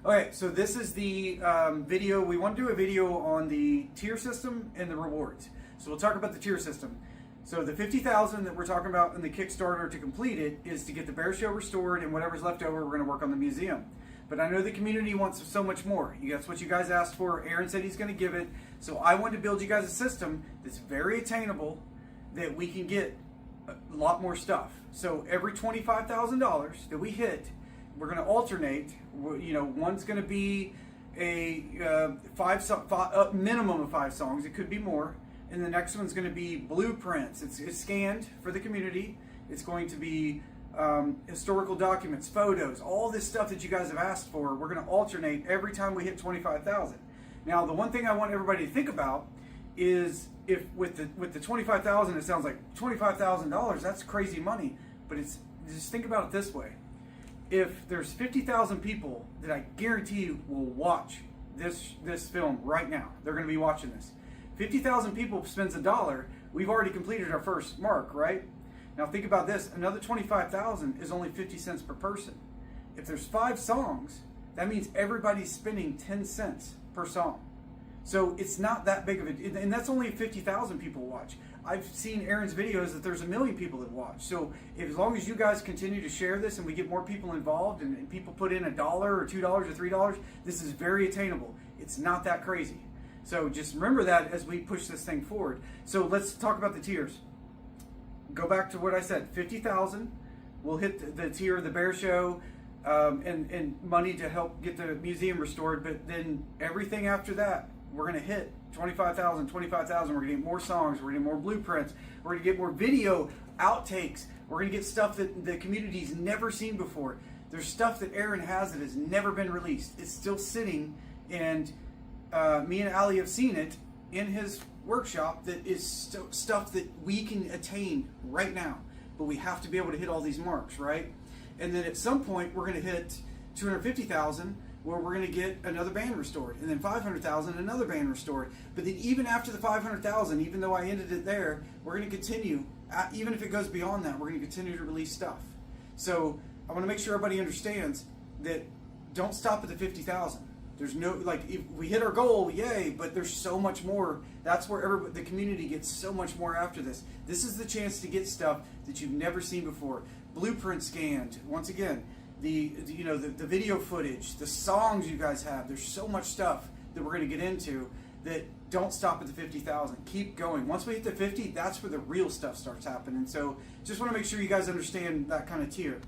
Okay, so this is the video. We want to do a video on the tier system and the rewards. So we'll talk about the tier system. So the 50,000 that we're talking about in the Kickstarter to complete it is to get the bear show restored, and whatever's left over, we're going to work on the museum. But I know the community wants so much more. That's what you guys asked for. Aaron said he's going to give it. So I wanted to build you guys a system that's very attainable, that we can get a lot more stuff. So every $25,000 that we hit, we're going to alternate. You know, one's going to be a minimum of 5 songs. It could be more. And the next one's going to be blueprints. It's scanned for the community. It's going to be historical documents, photos, all this stuff that you guys have asked for. We're going to alternate every time we hit 25,000. Now, the one thing I want everybody to think about is, if with the 25,000, it sounds like $25,000. That's crazy money. But it's, just think about it this way: if there's 50,000 people that I guarantee you will watch this film right now, they're going to be watching this. 50,000 people spends $1. We've already completed our first mark, right? Now think about this: another 25,000 is only 50 cents per person. If there's 5 songs, that means everybody's spending 10 cents per song. So it's not that big of a, and that's only 50,000 people watch. I've seen Aaron's videos that there's 1 million people that watch. So as long as you guys continue to share this and we get more people involved, and people put in $1 or $2 or $3, this is very attainable. It's not that crazy. So just remember that as we push this thing forward. So let's talk about the tiers. Go back to what I said: 50,000. We'll hit the tier of the bear show, and money to help get the museum restored. But then everything after that, we're going to hit 25,000, 25,000. We're going to get more songs. We're going to get more blueprints. We're going to get more video outtakes. We're going to get stuff that the community's never seen before. There's stuff that Aaron has that has never been released. It's still sitting, and me and Ali have seen it in his workshop. That is stuff that we can attain right now, but we have to be able to hit all these marks, right? And then at some point we're going to hit 250,000, where we're going to get another band restored, and then 500,000, another band restored. But then even after the 500,000, even though I ended it there, we're going to continue. Even if it goes beyond that, we're going to continue to release stuff. So I want to make sure everybody understands that. Don't stop at the 50,000. There's no, like, if we hit our goal, yay, but there's so much more. That's where the community gets so much more after this. This is the chance to get stuff that you've never seen before. Blueprint scanned. Once again, the video footage, the songs you guys have. There's so much stuff that we're going to get into. That don't stop at the 50,000. Keep going. Once we hit the 50, that's where the real stuff starts happening. So just want to make sure you guys understand that kind of tier.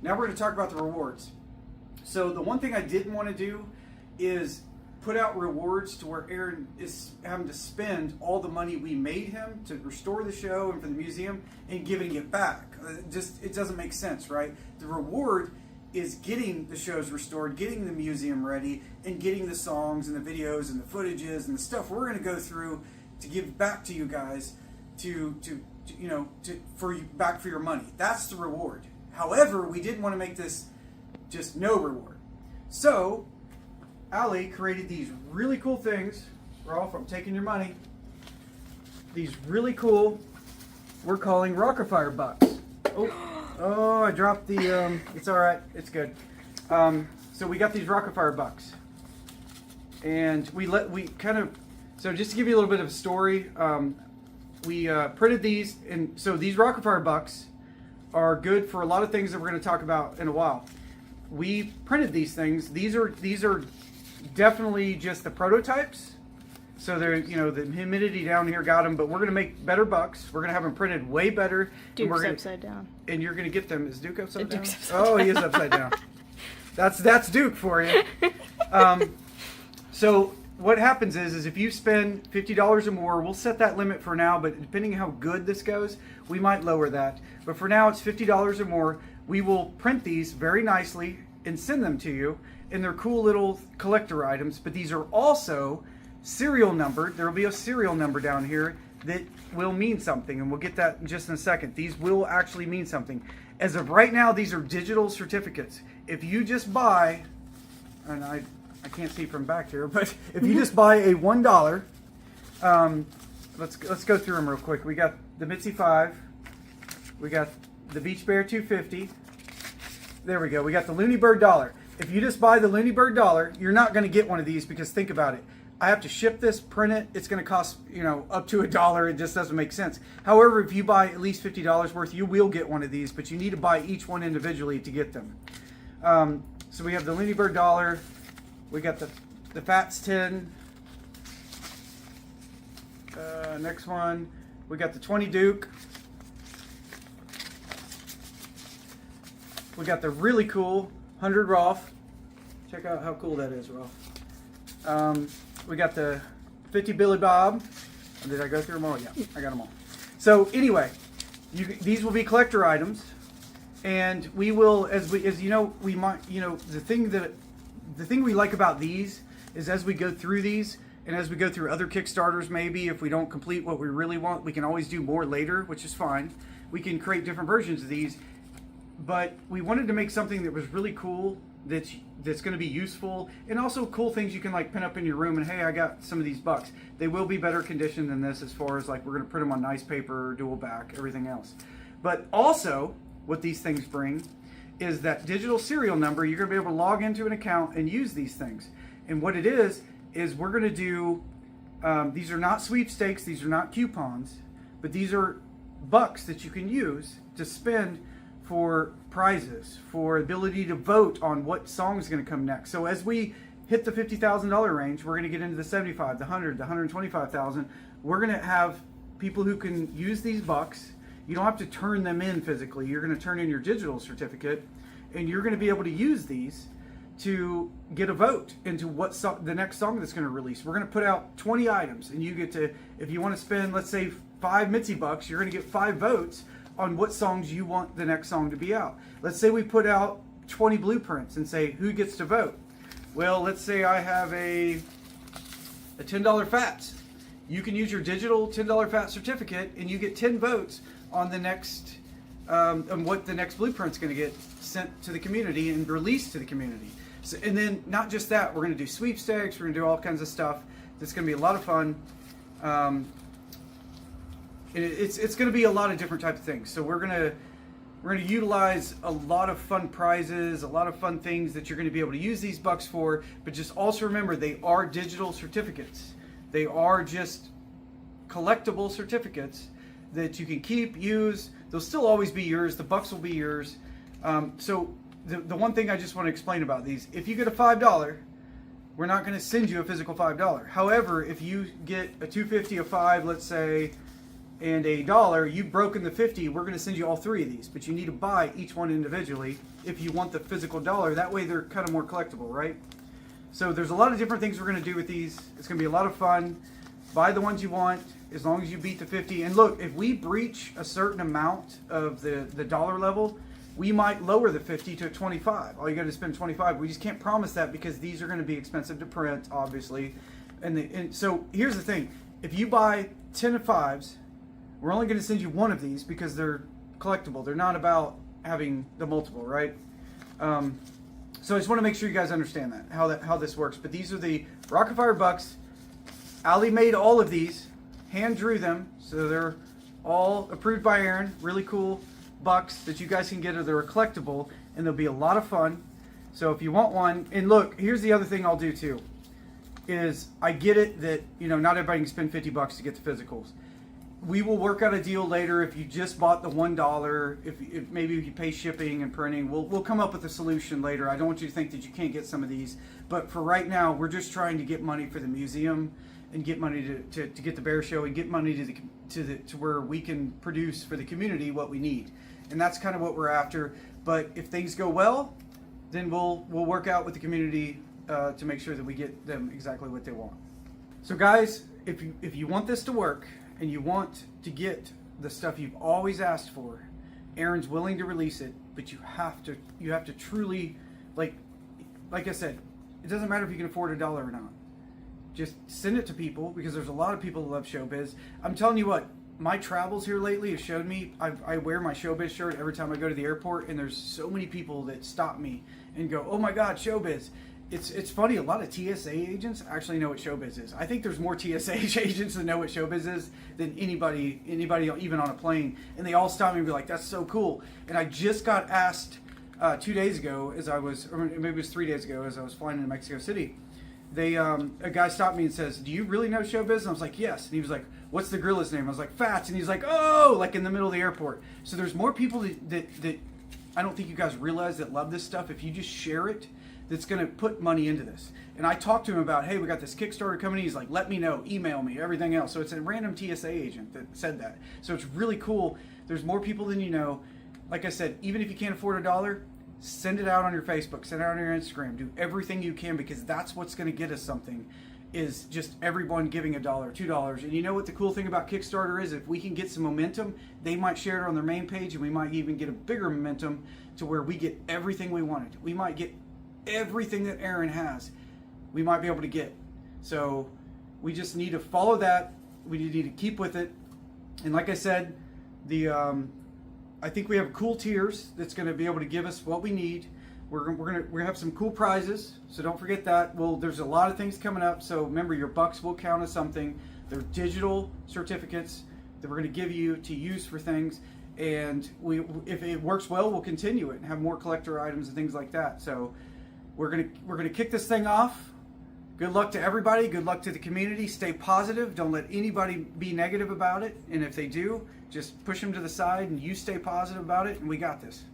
Now we're going to talk about the rewards. So the one thing I didn't want to do is put out rewards to where Aaron is having to spend all the money we made him to restore the show and for the museum and giving it back. It doesn't make sense, right? The reward is getting the shows restored, getting the museum ready, and getting the songs and the videos and the footages and the stuff we're going to go through to give back to you guys back for your money. That's the reward. However, we didn't want to make this just no reward. So Ali created these really cool things. Rolf, I'm taking your money. These really cool, we're calling Afire bucks. Oh, I dropped the, it's all right, it's good. So we got these Afire bucks. And so just to give you a little bit of a story, we printed these, and so these Afire bucks are good for a lot of things that we're going to talk about in a while. We printed these things. These are definitely just the prototypes. So they're, the humidity down here got them, but we're going to make better bucks. We're going to have them printed way better. Duke's upside down. And you're going to get them. Is Duke upside down? Duke's upside down. He is upside down. That's Duke for you. So what happens is if you spend $50 or more, we'll set that limit for now, but depending on how good this goes, we might lower that. But for now, it's $50 or more. We will print these very nicely and send them to you, and they're cool little collector items, but these are also serial numbered. There will be a serial number down here that will mean something, and we'll get that in just in a second. These will actually mean something. As of right now, these are digital certificates. If you just buy, and I can't see from back here, but if you just buy a $1, let's go through them real quick. We got the Mitzi 5, we got the Beach Bear 250. There we go. We got the Looney Bird $1. if you just buy the Looney Bird dollar, you're not going to get one of these because think about it. I have to ship this, print it. It's going to cost, up to $1. It just doesn't make sense. However, if you buy at least $50 worth, you will get one of these, but you need to buy each one individually to get them. So we have the Looney Bird dollar. We got the Fats 10. Next one, we got the 20 Duke. We got the really cool 100 Rolf. Check out how cool that is, Rolf. We got the 50 Billy Bob. Did I go through them all? Yeah, I got them all. So anyway, these will be collector items, and we will, as you know, we might, the thing we like about these is as we go through these, and as we go through other Kickstarters, maybe if we don't complete what we really want, we can always do more later, which is fine. We can create different versions of these, but we wanted to make something that was really cool, that's going to be useful, and also cool things you can like pin up in your room and, hey, I got some of these bucks. They will be better conditioned than this as far as like we're going to print them on nice paper, dual back, everything else. But also what these things bring is that digital serial number. You're going to be able to log into an account and use these things. And what it is we're going to do, these are not sweepstakes, these are not coupons, but these are bucks that you can use to spend for prizes, for ability to vote on what song is going to come next. So as we hit the $50,000 range, we're going to get into the 75, the 100, the 125,000. We're going to have people who can use these bucks. You don't have to turn them in physically. You're going to turn in your digital certificate, and you're going to be able to use these to get a vote into what the next song that's going to release. We're going to put out 20 items, and you get to, if you want to spend, let's say, 5 Mitzi bucks, you're going to get 5 votes on what songs you want the next song to be out. Let's say we put out 20 blueprints and say who gets to vote. Well, let's say I have a $10 Fats. You can use your digital $10 Fats certificate and you get 10 votes on the next on what the next blueprint's going to get sent to the community and released to the community. So, and then not just that, we're going to do sweepstakes, we're going to do all kinds of stuff. That's going to be a lot of fun. It's going to be a lot of different types of things. So we're going to utilize a lot of fun prizes, a lot of fun things that you're going to be able to use these bucks for. But just also remember, they are digital certificates. They are just collectible certificates that you can keep, use. They'll still always be yours. The bucks will be yours. So the one thing I just want to explain about these: if you get a $5, we're not going to send you a physical $5. However, if you get a $2.50, a $5, let's say, and $1, you've broken the 50, we're going to send you all 3 of these, but you need to buy each one individually if you want the physical dollar. That way they're kind of more collectible, right? So there's a lot of different things we're going to do with these. It's going to be a lot of fun. Buy the ones you want as long as you beat the 50. And look, if we breach a certain amount of the dollar level, we might lower the 50 to 25. All you got to spend 25. We just can't promise that because these are going to be expensive to print, obviously. And so here's the thing. If you buy 10 of 5s, we're only going to send you 1 of these because they're collectible. They're not about having the multiple, right? So I just want to make sure you guys understand that, how this works. But these are the Rock-afire bucks. Ali made all of these, hand drew them, so they're all approved by Aaron. Really cool bucks that you guys can get. They're collectible, and they'll be a lot of fun. So if you want one, and look, here's the other thing I'll do too, is I get it that, not everybody can spend 50 bucks to get the physicals. We will work out a deal later. If you just bought the $1, if maybe you pay shipping and printing, we'll come up with a solution later. I don't want you to think that you can't get some of these, but for right now, we're just trying to get money for the museum and get money to get the bear show and get money to where we can produce for the community what we need, and that's kind of what we're after. But if things go well, then we'll work out with the community to make sure that we get them exactly what they want. So guys, if you want this to work, and you want to get the stuff you've always asked for, Aaron's willing to release it, but you have to truly, like I said, it doesn't matter if you can afford $1 or not. Just send it to people, because there's a lot of people that love showbiz. I'm telling you what, my travels here lately have showed me, I wear my showbiz shirt every time I go to the airport, and there's so many people that stop me and go, oh my God, showbiz. It's funny, a lot of TSA agents actually know what showbiz is. I think there's more TSA agents that know what showbiz is than anybody even on a plane. And they all stop me and be like, that's so cool. And I just got asked 2 days ago, as I was, or maybe it was 3 days ago, as I was flying into Mexico City. A guy stopped me and says, "Do you really know showbiz?" And I was like, "Yes." And he was like, "What's the gorilla's name?" I was like, "Fats." And he's like, "Oh," like in the middle of the airport. So there's more people that I don't think you guys realize that love this stuff. If you just share it, that's going to put money into this. And I talked to him about, hey, we got this Kickstarter coming. He's like, let me know, email me, everything else. So it's a random TSA agent that said that. So it's really cool. There's more people than you know. Like I said, even if you can't afford $1, send it out on your Facebook, send it out on your Instagram, do everything you can, because that's what's going to get us something, is just everyone giving $1, $2. And you know what the cool thing about Kickstarter is? If we can get some momentum, they might share it on their main page, and we might even get a bigger momentum to where we get everything we wanted. We might get everything that Aaron has. We might be able to get. So we just need to follow that. We need to keep with it. And like I said, I think we have cool tiers that's going to be able to give us what we need. We're gonna have some cool prizes, so don't forget that. Well, there's a lot of things coming up, so remember, your bucks will count as something. They're digital certificates that we're going to give you to use for things, and if it works well, we'll continue it and have more collector items and things like that. So we're gonna kick this thing off. Good luck to everybody. Good luck to the community. Stay positive. Don't let anybody be negative about it, and if they do, just push them to the side, and you stay positive about it, and we got this.